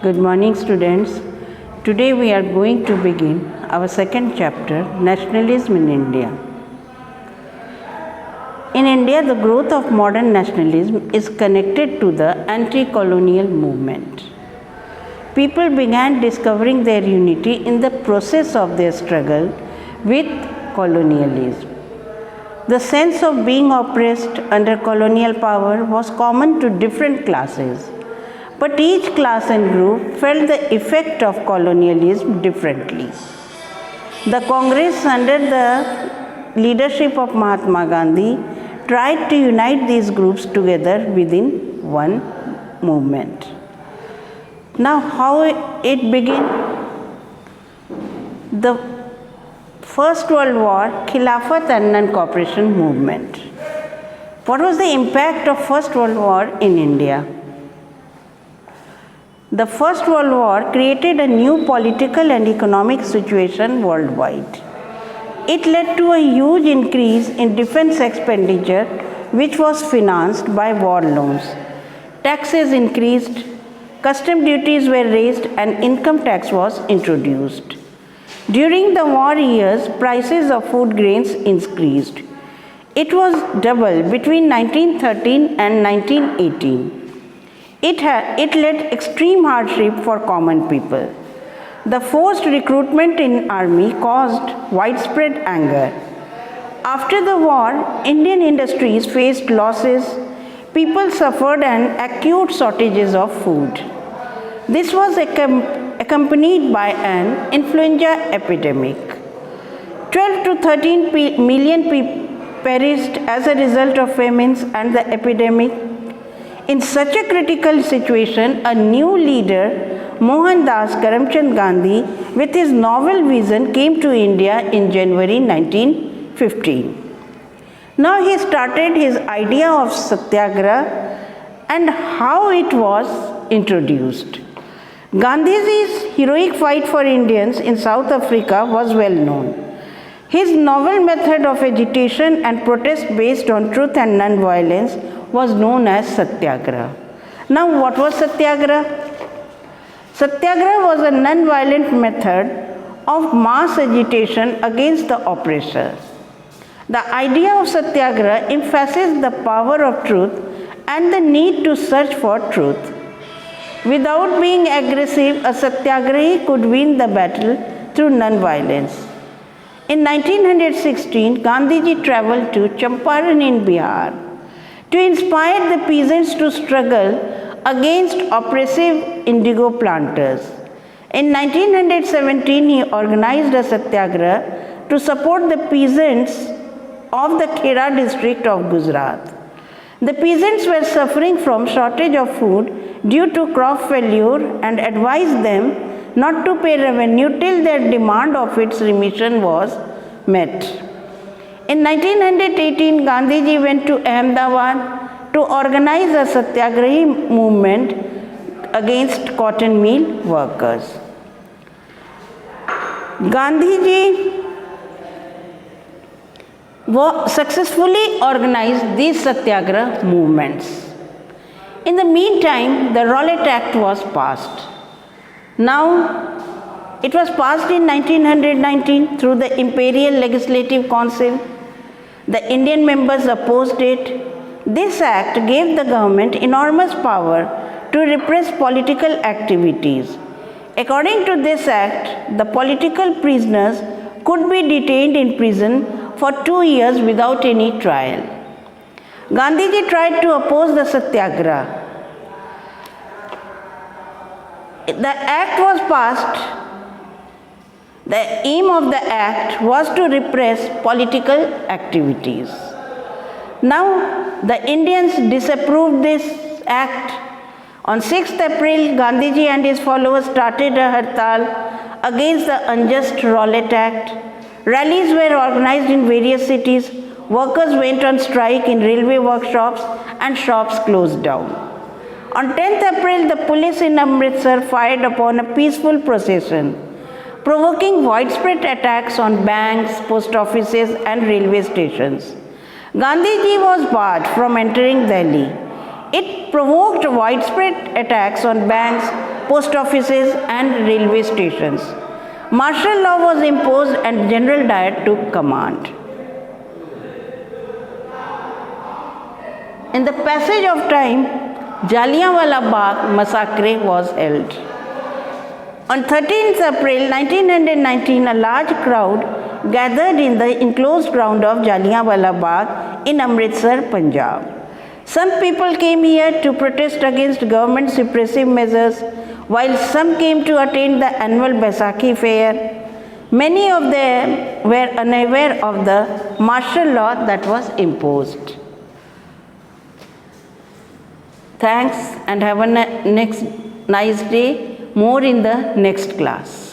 Good morning, students. Today we are going to begin our second chapter, Nationalism in India. In India, the growth of modern nationalism is connected to the anti-colonial movement. People began discovering their unity in the process of their struggle with colonialism. The sense of being oppressed under colonial power was common to different classes, but each class and group felt the effect of colonialism differently. The Congress, under the leadership of Mahatma Gandhi, tried to unite these groups together within one movement. Now, how it began? The First World War, Khilafat and non-cooperation movement. What was the impact of First World War in India? The First World War created a new political and economic situation worldwide. It led to a huge increase in defense expenditure, which was financed by war loans. Taxes increased, custom duties were raised, and income tax was introduced. During the war years, prices of food grains increased. It was double between 1913 and 1918. It led extreme hardship for common people. The forced recruitment in army caused widespread anger. After the war, Indian industries faced losses. People suffered an acute shortages of food. This was accompanied by an influenza epidemic. 12 to 13 million people perished as a result of famines and the epidemic. In such a critical situation, a new leader, Mohandas Karamchand Gandhi, with his novel vision, came to India in January 1915. Now he started his idea of satyagraha and how it was introduced. Gandhiji's heroic fight for Indians in South Africa was well known. His novel method of agitation and protest based on truth and non-violence was known as satyagraha. Now, what was satyagraha? Satyagraha was a non-violent method of mass agitation against the oppressor. The idea of satyagraha emphasizes the power of truth and the need to search for truth. Without being aggressive, a satyagrahi could win the battle through non-violence. In 1916, Gandhiji traveled to Champaran in Bihar to inspire the peasants to struggle against oppressive indigo planters. In 1917, he organized a satyagraha to support the peasants of the Khera district of Gujarat. The peasants were suffering from shortage of food due to crop failure and advised them not to pay revenue till their demand of its remission was met. In 1918, Gandhiji went to Ahmedabad to organize a satyagrahi movement against cotton mill workers. Gandhiji successfully organized these satyagraha movements. In the meantime, the Rowlatt Act was passed. Now, it was passed in 1919 through the Imperial Legislative Council. The Indian members opposed it. This act gave the government enormous power to repress political activities. According to this act, the political prisoners could be detained in prison for 2 years without any trial. Gandhiji tried to oppose the satyagraha. The act was passed. The aim of the act was to repress political activities. Now, the Indians disapproved this act. On 6th April, Gandhiji and his followers started a hartal against the unjust Rowlatt Act. Rallies were organized in various cities. Workers went on strike in railway workshops and shops closed down. On 10th April, the police in Amritsar fired upon a peaceful procession, provoking widespread attacks on banks, post offices, and railway stations. Gandhiji was barred from entering Delhi. It provoked widespread attacks on banks, post offices and railway stations. Martial law was imposed and General Dyer took command. In the passage of time, Jallianwala Bagh massacre was held. On 13th April 1919, a large crowd gathered in the enclosed ground of Jallianwala Bagh in Amritsar, Punjab. Some people came here to protest against government suppressive measures, while some came to attend the annual Baisakhi fair. Many of them were unaware of the martial law that was imposed. Thanks and have a nice day. More in the next class.